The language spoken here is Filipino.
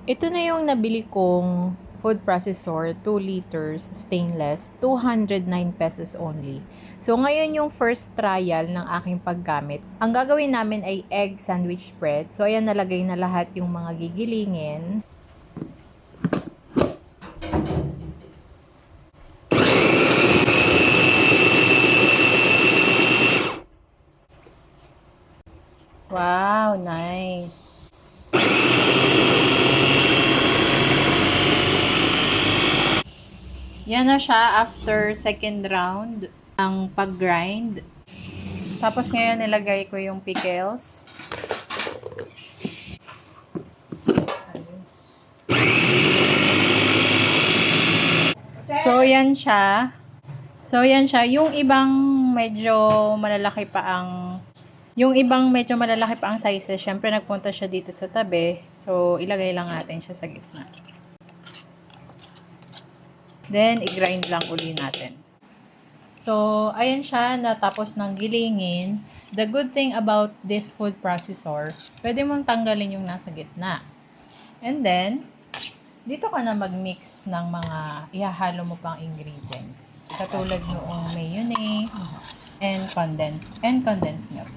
Ito na yung nabili kong food processor, 2 liters, stainless, 209 pesos only. So, ngayon yung first trial ng aking paggamit. Ang gagawin namin ay egg sandwich spread. So, ayan, nalagay na lahat yung mga gigilingin. Wow, nice. Yan na siya after second round ng pag-grind. Tapos ngayon nilagay ko yung pickles. So yan siya. Yung ibang medyo malalaki pa ang sizes. Syempre nagpunta siya dito sa tabi. So ilagay lang natin siya sa gitna. Then i-grind lang uli natin. So, ayan siya, natapos ng gilingin. The good thing about this food processor, pwede mong tanggalin yung nasa gitna. And then, dito ka na mag-mix ng mga ihahalo mo pang ingredients. Katulad noong mayonnaise and condensed milk.